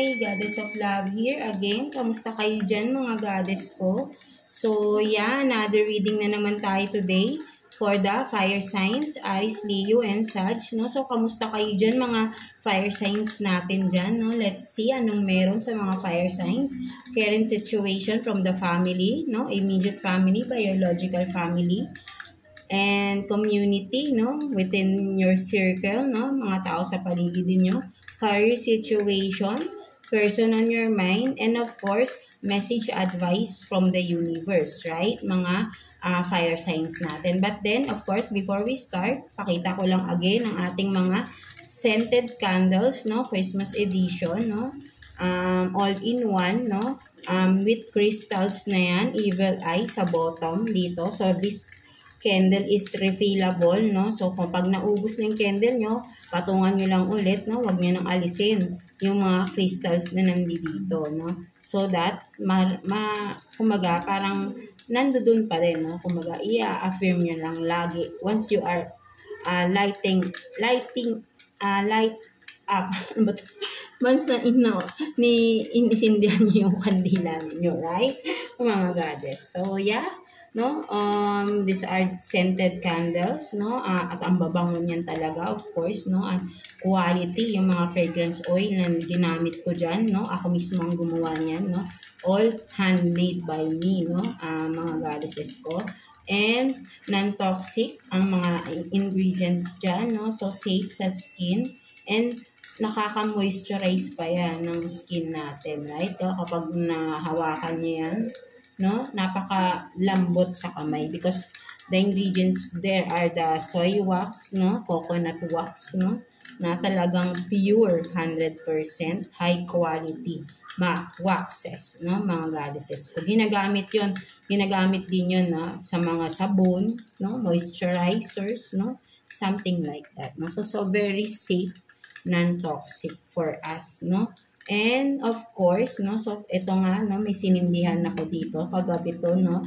Hi! Goddess of Love here again. Kamusta kayo dyan mga goddess ko? So, yeah, another reading na naman tayo today for the fire signs, Aries, Leo, and Sag. No? So, kamusta kayo dyan mga fire signs natin dyan? No? Let's see anong meron sa mga fire signs. Current situation from the family, no? Immediate family, biological family, and community, no? Within your circle, no? Mga tao sa paligid niyo. Career situation, person on your mind, and of course, message advice from the universe, right? Mga fire signs natin. But then, of course, before we start, pakita ko lang again ang ating mga scented candles, no? Christmas edition, no? All-in-one, no? With crystals na yan, evil eye sa bottom dito. So, this candle is refillable, no? So, kapag naubos na yung candle nyo, patungan nyo lang ulit, no? Huwag nyo nang alisin yung mga crystals na nandito, no? So that, kumaga, parang nandoon pa rin, no? Kumaga, i-affirm nyo lang lagi. Once you are light up, once na inisindihan nyo yung kandila nyo, right? Mga goddess. So, yeah. No, these are scented candles, no, at ang babango niyan talaga, of course, no, at quality, yung mga fragrance oil na ginamit ko dyan, no, ako mismo ang gumawa niyan, no, all handmade by me, no, mga goddesses ko, and non-toxic ang mga ingredients dyan, no, so safe sa skin, and nakaka-moisturize pa yan ng skin natin, right, so, kapag nahawakan niyo yan, no, napaka-lambot sa kamay because the ingredients there are the soy wax, no, coconut wax, no, na talagang pure 100% high quality waxes, no, mga goddesses ko. Ginagamit din yun, no, sa mga sabon, no, moisturizers, no, something like that, no, so very safe, non-toxic for us, no. And of course, no, so ito nga, no, may sinindihan ako dito kagabi to, no,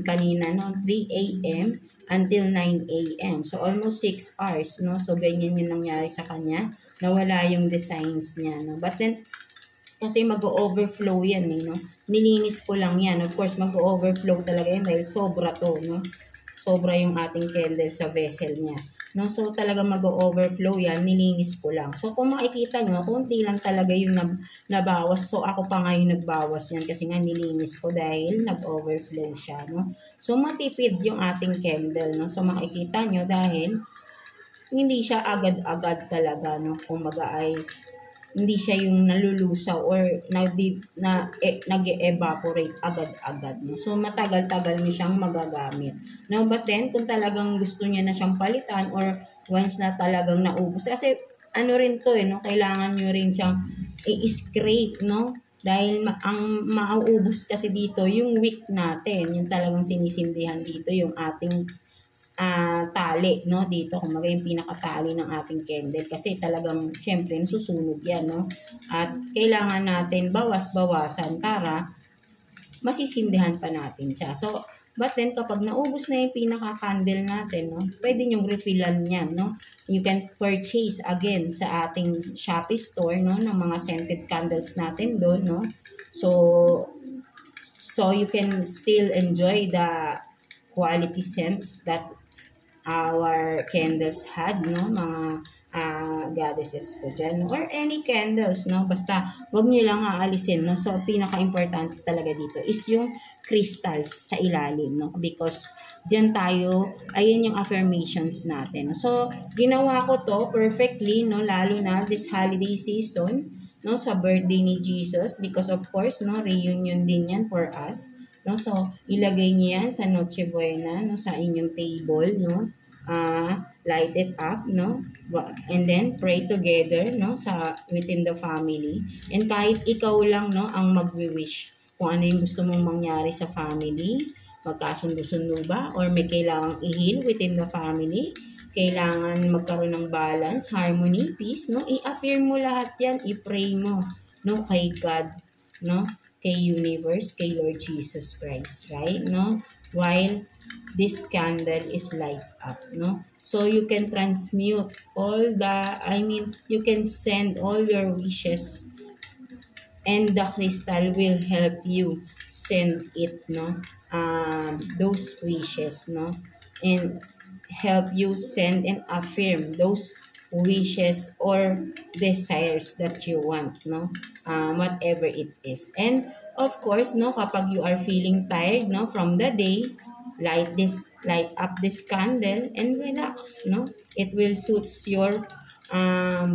kanina, no, 3 a.m. until 9 a.m. So almost 6 hours, no, so ganyan yung nangyari sa kanya, nawala yung designs niya, no, but then kasi mag-overflow yan, no, nilinis ko lang yan, of course mag-overflow talaga yan dahil sobra to, no, sobra yung ating candle sa vessel niya. No, so talaga mag-overflow yan, nilinis ko lang. So kung makikita nyo, konti lang talaga yung nabawas. So ako pa nga yung nagbawas yan kasi nga nilinis ko dahil nag-overflow siya, no. So matipid yung ating candle, no. So makikita nyo dahil hindi siya agad-agad talaga, no. Kumbaga ay hindi siya yung nalulusaw or nag-evaporate agad-agad, no? So, matagal-tagal nyo siyang magagamit. No? But then, kung talagang gusto niya na siyang palitan or once na talagang naubos, kasi ano rin to, no? Kailangan nyo rin siyang i-scrape, no? Dahil ang mauubos kasi dito, yung wick natin, yung talagang sinisindihan dito, yung ating tali, no, dito, kumaga yung pinakatali ng ating candle kasi talagang syempre nasusunog yan, no, at kailangan natin bawas-bawasan para masisindihan pa natin siya. So, but then kapag naubos na yung pinaka-candle natin, no, pwede nyong refillan yan, no, you can purchase again sa ating Shopee store, no, ng mga scented candles natin doon, no, so you can still enjoy the quality scents that our candles had, no, mga goddesses ko dyan, or any candles, no, basta wag nyo lang aalisin, no. So pinaka-importante talaga dito is yung crystals sa ilalim, no, because dyan tayo, ayan yung affirmations natin. So ginawa ko to perfectly, no, lalo na this holiday season, no, sa birthday ni Jesus, because of course, no, reunion din yan for us. No, so ilagay niyo yan sa Noche Buena, no, sa inyong table, no. Light it up, no, and then pray together, no, sa within the family, and kahit ikaw lang, no, ang magwi-wish kung ano yung gusto mong mangyari sa family, magkasundo-sundo ba, or may kailangang i-heal within the family, kailangan magkaroon ng balance, harmony, peace, no, i-affirm mo lahat yan, i-pray mo, no, kay God, no, kay universe, kay Lord Jesus Christ, right, no, while this candle is light up, no, so you can transmute all the, you can send all your wishes and the crystal will help you send it, no, those wishes, no, and help you send and affirm those wishes or desires that you want, no, whatever it is. And of course, no, kapag you are feeling tired, no, from the day, light up this candle and relax, no, it will suits your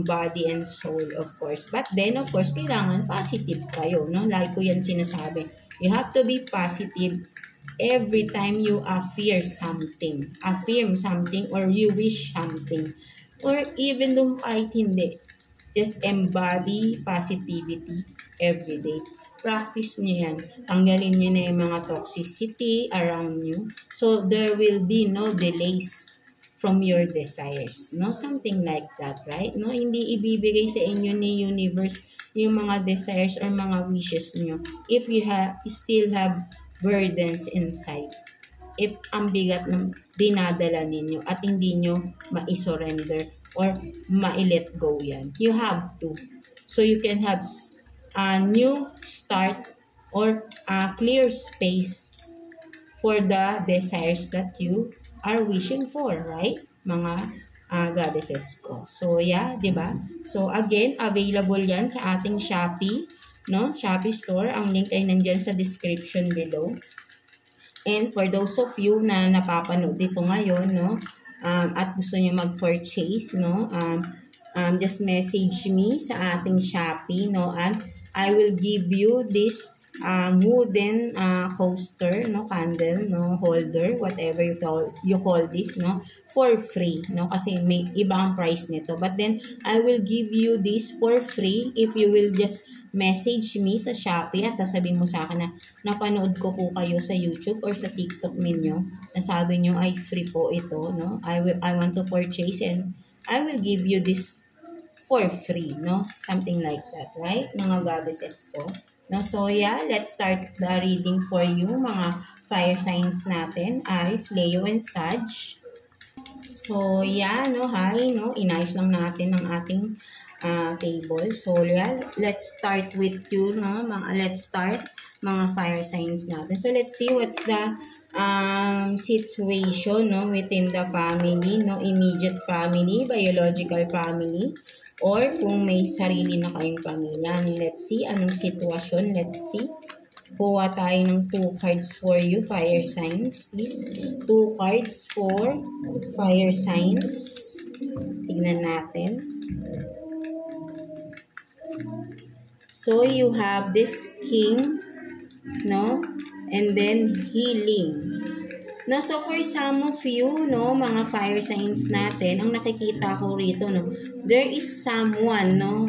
body and soul, of course. But then, of course, kailangan positive kayo, no? Like ko yan sinasabi. You have to be positive every time you affirm something, or you wish something. Or even though kahit hindi, just embody positivity every day. Practice nyo yan. Tanggalin nyo na yung mga toxicity around you. So, there will be no delays from your desires, no, something like that, right? No, hindi ibibigay sa inyo ni universe yung mga desires or mga wishes nyo if you still have burdens inside, if ang bigat ng dinadala ninyo at hindi nyo ma-surrender or ma-let go yan. You have to, so you can have a new start or a clear space for the desires that you are wishing for, right? Mga goddesses ko. So, yeah, di ba? So, again, available yan sa ating Shopee, no? Shopee store. Ang link ay nandyan sa description below. And for those of you na napapanood dito ngayon, no? At gusto nyo mag-purchase, no? Just message me sa ating Shopee, no? And I will give you this wooden coaster, no, candle, no, holder, whatever you call this, no, for free, no, kasi may ibang price nito. But then I will give you this for free if you will just message me sa Shopee at sasabihin mo sa akin na napanood ko po kayo sa YouTube or sa TikTok ninyo. Nasabi nyo ay free po ito, no. I want to purchase and I will give you this for free, no, something like that, right, mga goddesses ko. No, so yeah, let's start the reading for you. Mga fire signs natin, Aries, Leo, and Sag. So yeah, no, hi, no, inayos lang natin ang ating table. So yeah, let's start with you, no, let's start mga fire signs natin. So let's see what's the situation, no, within the family, no, immediate family, biological family, or kung may sarili na kayong pamilya. Let's see, anong sitwasyon. Let's see. Kuha tayo ng 2 cards for you, fire signs, please. 2 cards for fire signs. Tignan natin. So, you have this king, no? And then, healing. No, so for some of you, no, mga fire signs natin, ang nakikita ko rito, no, there is someone, no,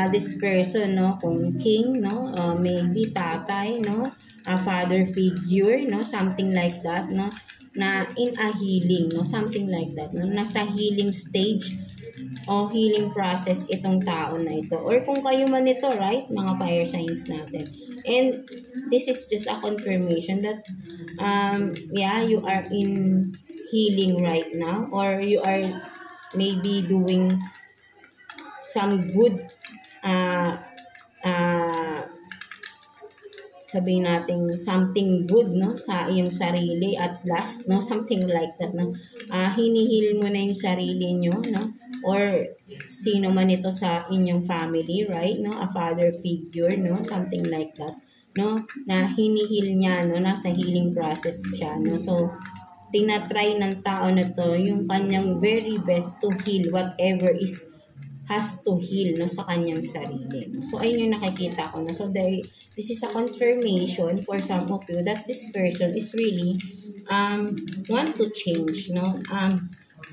this person, no, kung king, no, maybe tatay, no, a father figure, no, something like that, no, na in a healing, no, something like that, no, nasa healing stage o healing process itong tao na ito. Or kung kayo man ito, right, mga fire signs natin. And this is just a confirmation that yeah, you are in healing right now, or you are maybe doing some good sabihin natin something good, no, sa iyong sarili at last, no, something like that, no. Hinihil mo na yung sarili nyo, no, or sino man ito sa inyong family, right, no, a father figure, no, something like that, no, na hinihil niya, no, nasa healing process siya, no. So tinatry ng tao na to yung kanyang very best to heal whatever has to heal, no, sa kanyang sarili. So ayun yung nakikita ko, no. So this is a confirmation for some of you that this person is really want to change, no,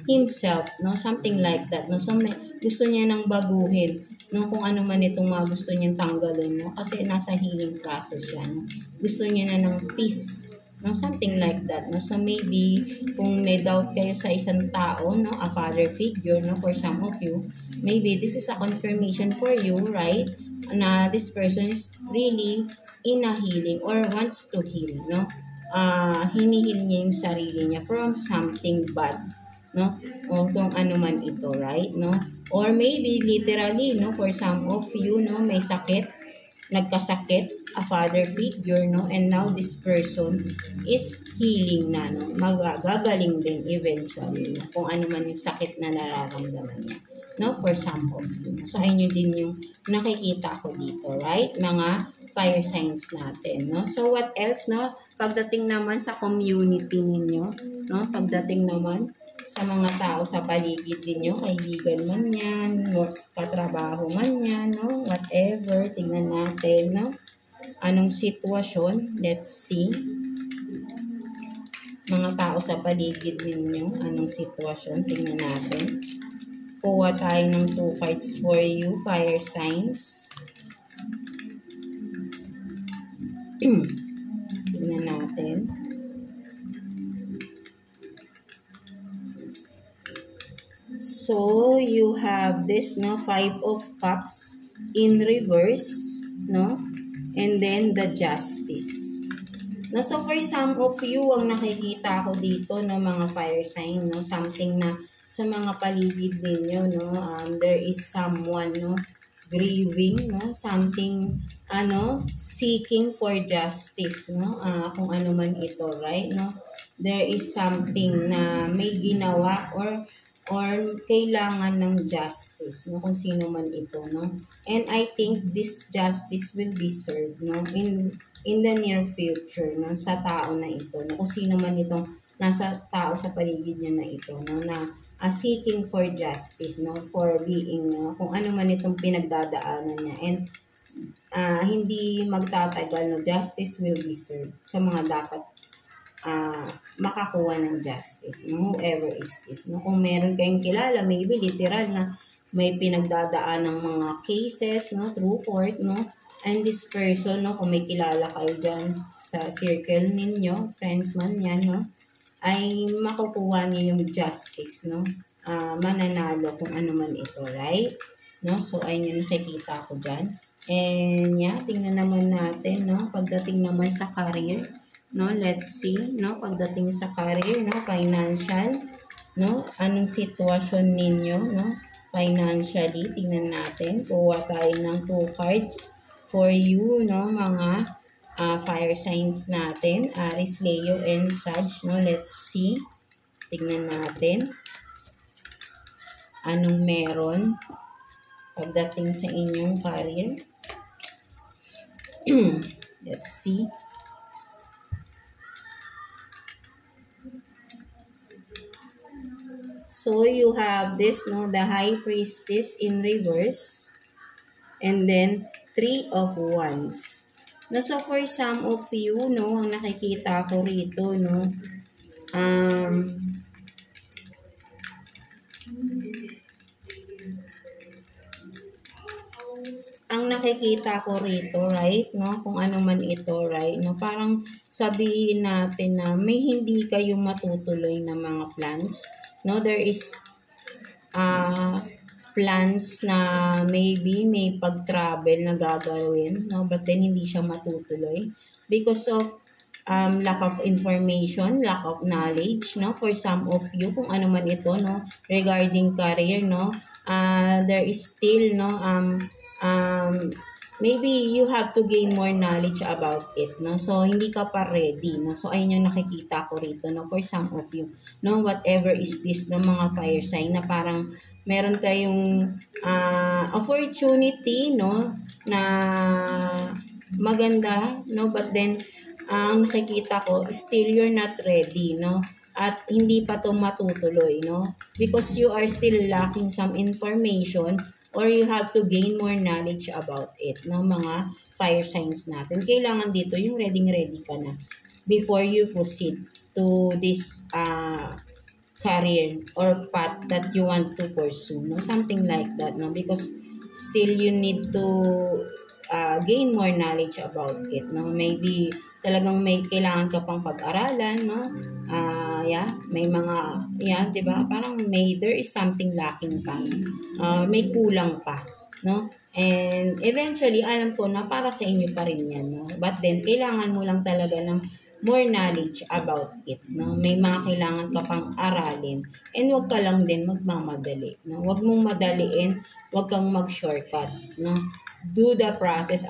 himself, no, something like that, no. So gusto niya nang baguhin, no, kung ano man itong mga gusto niyang tanggalin, no, kasi nasa healing process siya, no. Gusto niya na ng peace, no, something like that, no. So maybe kung may doubt kayo sa isang tao, no, a father figure, no, for some of you, maybe this is a confirmation for you, right, na this person is really in a healing or wants to heal, no. Hinihil niya yung sarili niya from something bad, no, o kung ano man ito, right, no. Or maybe literally, no, for some of you, no, may sakit nagkasakit, a father figure, no? And now this person is healing na, no? Magagaling din eventually, no? Kung ano man yung sakit na nararamdaman niya, no? For some of you. So, ayun yun din yung nakikita ko dito, right? Mga fire signs natin, no? So, what else, no? Pagdating naman sa community ninyo, no? Pagdating naman sa mga tao sa paligid ninyo, kaibigan man yan, katrabaho man yan, no? Whatever, tingnan natin, no? Anong sitwasyon? Let's see. Mga tao sa paligid ninyo, anong sitwasyon? Tingnan natin. Kuha tayo ng 2 cards for you, fire signs. Tingnan natin. So, you have this, no? 5 of Cups in reverse, no? And then, the Justice. No? So, for some of you, ang nakikita ko dito, no, mga fire sign, no? Something na sa mga paligid ninyo, no? There is someone, no? Grieving, no? Something, seeking for justice, no? Kung ano man ito, right, no? There is something na may ginawa or kailangan ng justice, no? Kung sino man ito, no? And I think this justice will be served, no? In the near future, no? Sa tao na ito, no? Kung sino man itong nasa tao sa paligid niya na ito, no? Na seeking for justice, no? For being, no? Kung ano man itong pinagdadaanan niya. And hindi magtatagal, no? Justice will be served sa mga dapat makakuha ng justice, no? Whoever is this, no? Kung meron kayong kilala, maybe literal na may pinagdadaan ng mga cases, no? Through court, no? And this person, no? Kung may kilala kayo dyan sa circle ninyo, friends man yan, no? Ay makukuha niyo yung justice, no? Mananalo kung ano man ito, right? No? So, ayun yung nakikita ko dyan. And, yeah, tingnan naman natin, no? Pagdating naman sa career, no, let's see, no, pagdating sa career, no, financial, no, anong sitwasyon ninyo, no, financially, tingnan natin, kuha tayo ng 2 cards for you, no, mga fire signs natin, Aries, Leo, and Sag, no, let's see, tingnan natin, anong meron, pagdating sa inyong career, let's see. So, you have this, no, the High Priestess in reverse. And then, 3 of Wands. No, so, for some of you, no, ang nakikita ko rito, no, ang nakikita ko rito, right, no, kung ano man ito, right, no, parang sabihin natin na may hindi kayo matutuloy na mga plans. No, there is plans na maybe may pag-travel na gagawin, no, but then hindi siya matutuloy because of lack of information, lack of knowledge, no, for some of you, kung ano man ito, no, regarding career, no, there is still, no, maybe you have to gain more knowledge about it, no? So, hindi ka pa ready, no? So, ayun yung nakikita ko rito, no? For some of you, no? Whatever is this, no? Mga fire sign na parang meron kayong opportunity, no? Na maganda, no? But then, ang nakikita ko, still you're not ready, no? At hindi pa to matutuloy, no? Because you are still lacking some information or you have to gain more knowledge about it, no, mga fire signs natin. Kailangan dito yung ready ka na before you proceed to this career or path that you want to pursue, no, something like that, no, because still you need to gain more knowledge about it, no, maybe talagang may kailangan ka pang pag-aralan, no, may mga, diba, parang there is something lacking pa, may kulang pa, no, and eventually, alam ko na para sa inyo pa rin yan, no, but then, kailangan mo lang talaga ng more knowledge about it, no? May mga kailangan ka pang aralin, and wag ka lang din magmamadali, no? Wag mong madaliin, wag kang mag-shortcut, no? Do the process,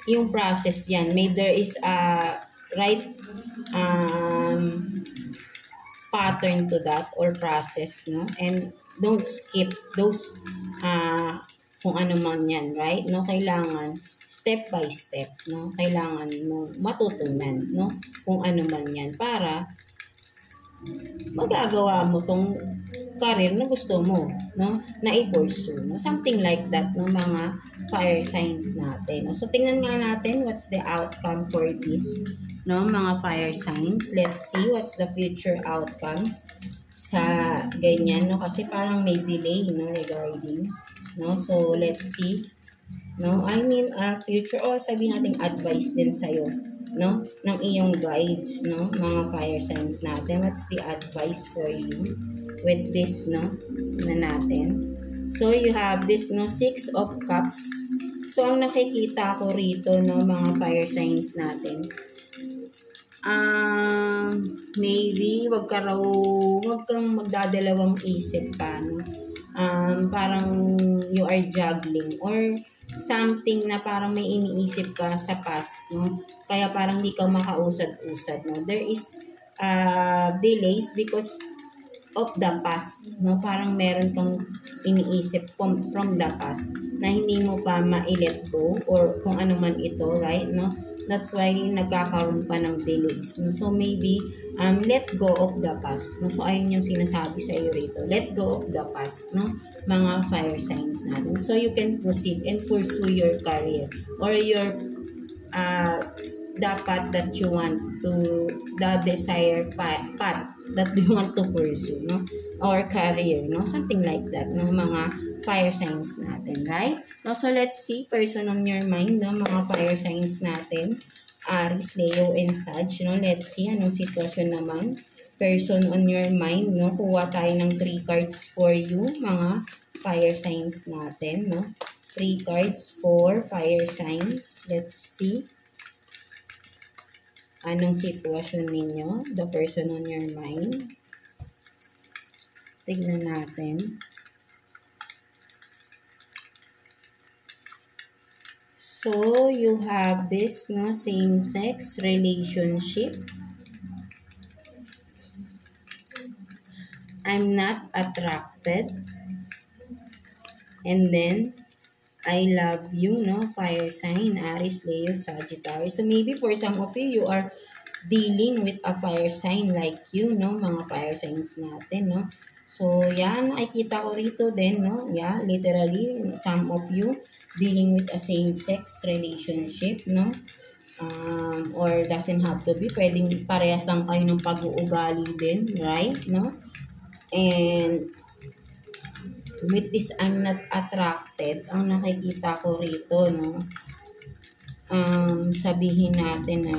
yung process yan, may there is a right pattern to that or process, no? And don't skip those kung ano man yan, right? No, kailangan step by step, no? Kailangan mo matutunan, no? Kung ano man yan para magagawa mo tong career na gusto mo, no? Na i-pursue, no? Something like that, no? Mga fire signs natin. So, tingnan nga natin what's the outcome for this, no? Mga fire signs. Let's see what's the future outcome sa ganyan, no? Kasi parang may delay, no? Regarding, no? So, let's see, no? Our future, sabihin natin advice din sa'yo, no? Ng iyong guides, no? Mga fire signs natin. What's the advice for you with this, no? Na natin. So, you have this, no? 6 of Cups. So, ang nakikita ko rito, no? Mga fire signs natin. Maybe, wag kang magdadalawang isip pa, no? Parang you are juggling or something na parang may iniisip ka sa past, no? Kaya parang di ka makausad-usad, no? There is delays because of the past, no? Parang meron kang iniisip from the past na hindi mo pa ma-let go or kung ano man ito, right, no? That's why nagkakaroon pa ng delays, no? So maybe let go of the past, no? So ayun yung sinasabi sa iyo rito, let go of the past, no? Mga fire signs natin, so you can proceed and pursue your career or your the path that you want to, the desired path that you want to pursue, no? Or career, no? Something like that, no? Mga fire signs natin, right? No, so let's see, person on your mind, no? Mga fire signs natin, Aries, Leo, and Sag, no? Let's see, anong sitwasyon naman, person on your mind, no? Kuha tayo ng 3 cards for you, mga fire signs natin, no? 3 cards for fire signs. Let's see. Anong sitwasyon ninyo? The person on your mind. Tignan natin. So, you have this, no? Same-sex relationship. I'm not attracted. And then, I love you, no? Fire sign, Aries, Leo, Sagittarius. So, maybe for some of you, you are dealing with a fire sign like you, no? Mga fire signs natin, no? So, yan, nakikita ko rito din, no? Yeah, literally, some of you dealing with a same-sex relationship, no? Or doesn't have to be. Pwedeng parehas lang kayo ng pag-uugali din, right? No? And with this, I'm not attracted. Ang nakikita ko rito, no? Sabihin natin na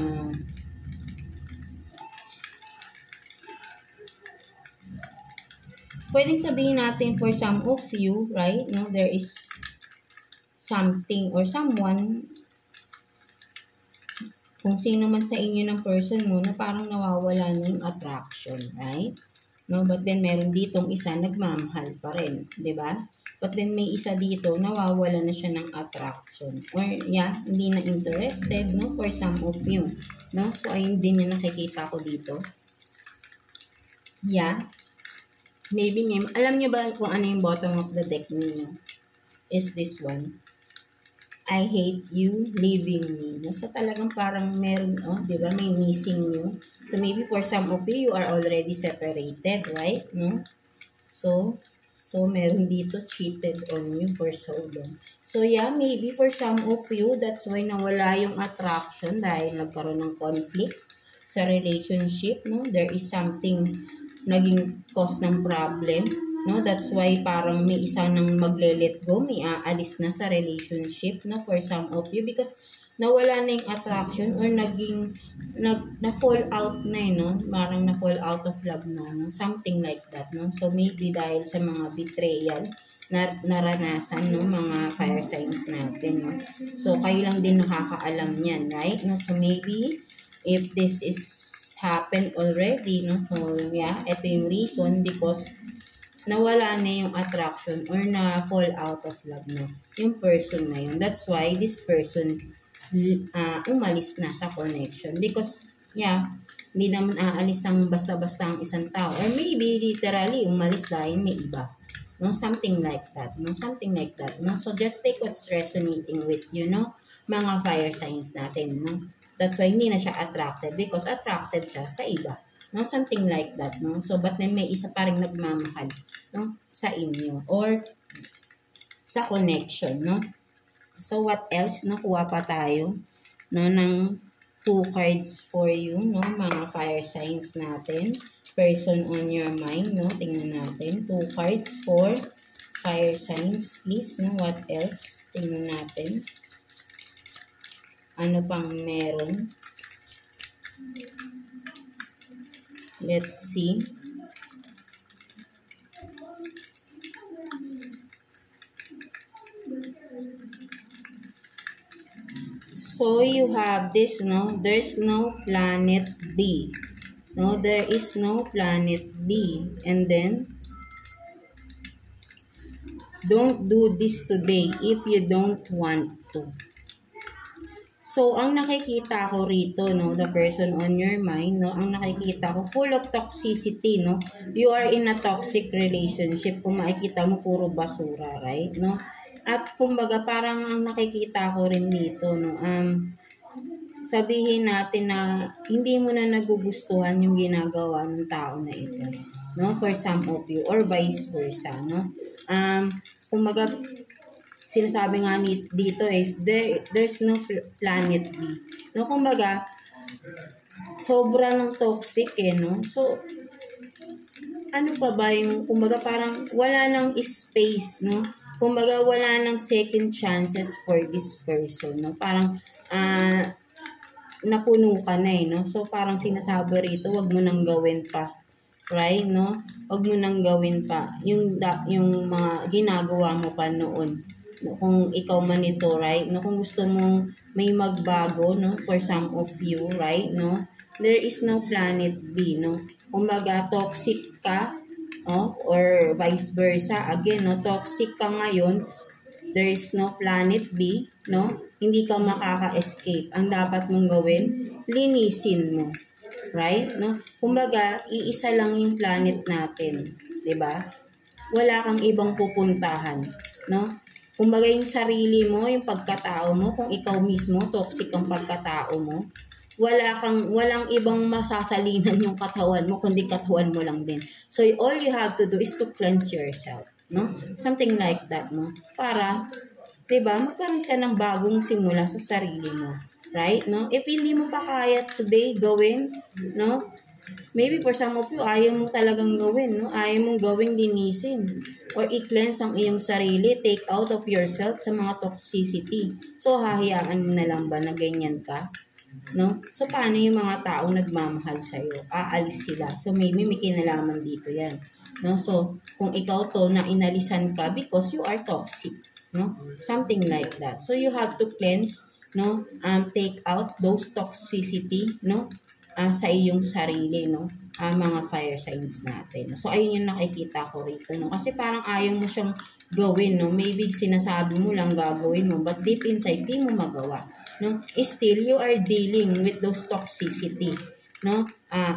pwedeng sabihin natin for some of you, right? No, there is something or someone, kung sino man sa inyo ng person mo na parang nawawala na yung attraction, right? No, but then meron ditong isa nagmamahal pa rin, 'di ba? But then may isa dito nawawala na siya ng attraction or yeah, hindi na interested, no, for some of you, no? So ayun din yung nakikita ko dito. Yeah. Maybe alam niyo ba kung ano yung bottom of the deck niyo? Is this one. I hate you leaving me. No? So talagang parang meron, di ba, may missing you. So maybe for some of you are already separated, right? No? So meron dito cheated on you for so long. So yeah, maybe for some of you, that's why nawala yung attraction dahil nagkaroon ng conflict sa relationship, no? There is something naging cause ng problem, no? That's why parang may isa nang magle-let go, may aalis na sa relationship, no? For some of you, because nawala na yung attraction or na-fall out na, no? Parang na-fall out of love na, no? Something like that, no? So maybe dahil sa mga betrayal naranasan, no, mga fire signs natin, no. So, kayo lang din nakakaalam yan, right? No? So, maybe, if this is happened already, no, so, yeah, ito yung reason because nawala na yung attraction or na-fall out of love na yung person na yun. That's why this person umalis na sa connection because, yeah, hindi naman aalis ang basta-basta ang isang tao. Or maybe, literally, umalis dahil may iba. No? Something like that. No? Something like that. No? So, just take what's resonating with you, no? Mga fire signs natin, no? That's why hindi na siya attracted because attracted siya sa iba. No? Something like that, no? So, but then may isa pa rin nagmamahal, no? Sa inyo. Or, sa connection, no? So, what else? Nakuha pa tayo, no? Ng 2 cards for you, no? Mga fire signs natin. Person on your mind, no? Tingnan natin. 2 cards for fire signs, please, no? What else? Tingnan natin. Ano pang meron? Let's see. So, you have this, no? There's no planet B. No, there is no planet B. And then, don't do this today if you don't want to. So, ang nakikita ko rito, no, the person on your mind, no, ang nakikita ko, full of toxicity, no? You are in a toxic relationship. Kung makikita mo, puro basura, right? No? At kumbaga, parang ang nakikita ko rin dito, no, sabihin natin na hindi mo na nagugustuhan yung ginagawa ng tao na ito, no? For some of you, or vice versa, no? Kumbaga, sinasabi nga dito is, there's no planet B. No? Kumbaga, sobra ng toxic, no? So, ano pa ba yung, kumbaga parang wala nang space, no? Kumbaga, wala nang second chances for this person, no? Parang, napuno ka na, no? So, parang sinasabi rito, wag mo nang gawin pa. Right, no? Wag mo nang gawin pa. Yung mga ginagawa mo pa noon. No? Kung ikaw man ito, right? No? Kung gusto mong may magbago, no? For some of you, right? No? There is no planet B, no? Kumbaga, toxic ka, no? Or vice versa. Again, no? Toxic ka ngayon, there is no planet B, no? Hindi ka makaka-escape. Ang dapat mong gawin, linisin mo. Right? No? Kumbaga, iisa lang yung planet natin. 'Di ba? Wala kang ibang pupuntahan. No? Kumbaga, yung sarili mo, yung pagkatao mo, kung ikaw mismo, toxic ang pagkatao mo, walang ibang masasalinan yung katawan mo, kundi katawan mo lang din. So, all you have to do is to cleanse yourself. No? Something like that, no? Para, 'di ba, magkaroon ka ng bagong simula sa sarili mo. Right? No? If hindi mo pa kaya today gawin, no? Maybe for some of you, ayaw mo talagang gawin, no? Ayaw mong gawing linisin or i-cleanse ang iyong sarili, take out of yourself sa mga toxicity. So, hahayaan mo na lang ba na ganyan ka? No? So, paano yung mga taong nagmamahal sa'yo? Aalis sila. So, maybe may kinalaman dito yan. No? So, kung ikaw to na inalisan ka because you are toxic, no? Something like that. So, you have to cleanse, no? Take out those toxicity, no? Sa iyong sarili, no? Mga fire signs natin. So, ayun yung nakikita ko rito, no? Kasi parang ayaw mo siyang gawin, no? Maybe sinasabi mo lang gagawin mo, but deep inside, di mo magawa, no? Still, you are dealing with those toxicity, no?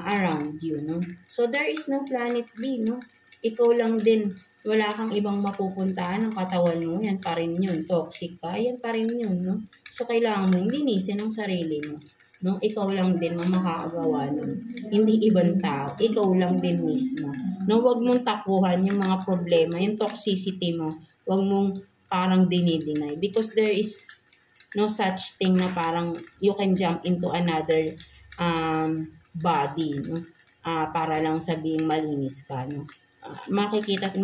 Around you, no? So, there is no planet B, no? Ikaw lang din. Wala kang ibang mapupuntahan ng katawan mo. Yan pa rin yun. Toxic ka, yan pa rin yun, no? So, kailangan mong linisin ang sarili mo. No? Ikaw lang din ang makakagawa nun. Hindi ibang tao. Ikaw lang din mismo. No? Huwag mong takuhan yung mga problema, yung toxicity mo. Huwag mong parang dinideny. Because there is no such thing na parang you can jump into another body, no? Para lang sabihing malinis ka, no? Makikita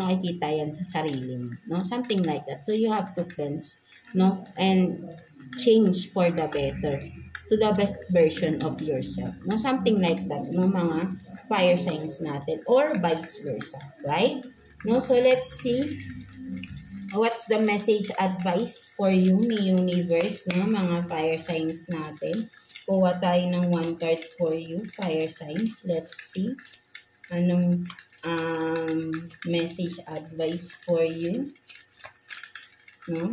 yan sa sarili mo, no? Something like that. So you have to cleanse, no? And change for the better, to the best version of yourself, no? Something like that, no? Mga fire signs natin, or vice versa, right? No? So let's see what's the message advice for you ni universe, no? Mga fire signs natin. Kuha tayo ng one card for you, fire signs. Let's see. Anong message advice for you, no?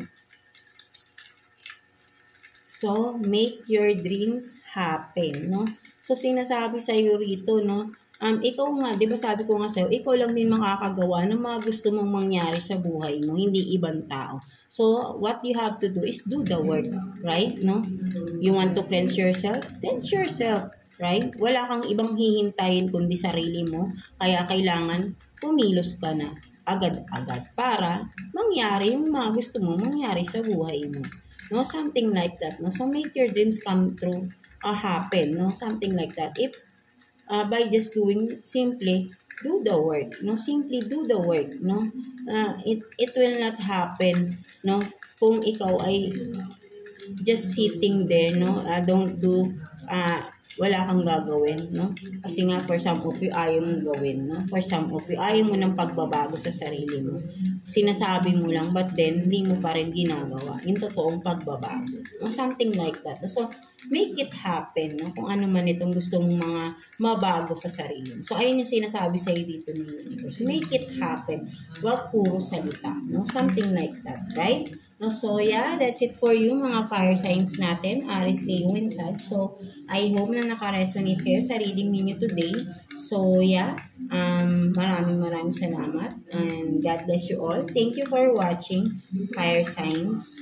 So, make your dreams happen, no? So, sinasabi sa iyo rito, no? Ikaw nga, di ba sabi ko nga sa'yo, ikaw lang din makakagawa ng mga gusto mong mangyari sa buhay mo, hindi ibang tao. So, what you have to do is do the work, right? No? You want to cleanse yourself? Cleanse yourself, right? Wala kang ibang hihintayin kundi sarili mo. Kaya kailangan pumilos ka na agad-agad para mangyari yung mga gusto mo mangyari sa buhay mo. No? Something like that. No? So, make your dreams come true, happen. No? Something like that. If by just doing, simply do the work, no? Simply do the work, no? It will not happen, no? Kung ikaw ay just sitting there, no? Don't do, wala kang gagawin, no? Kasi nga, for some of you, ayaw mong gawin, no? For some of you, ayaw mo ng pagbabago sa sarili mo. Sinasabi mo lang, but then, hindi mo pa rin ginagawa yung totoong pagbabago. No? Something like that. So, make it happen, no? Kung ano man itong gusto mong mga mabago sa sarili mo. So, ayun yung sinasabi sa'yo dito ng universe. Make it happen. Huwag puro salita, no? Something like that, right? No, so, yeah, that's it for you, mga fire signs natin, Aries, Leo, and Sag. So, I hope na naka-resonate kayo sa reading ninyo today. So, yeah, maraming salamat. And God bless you all. Thank you for watching, fire signs.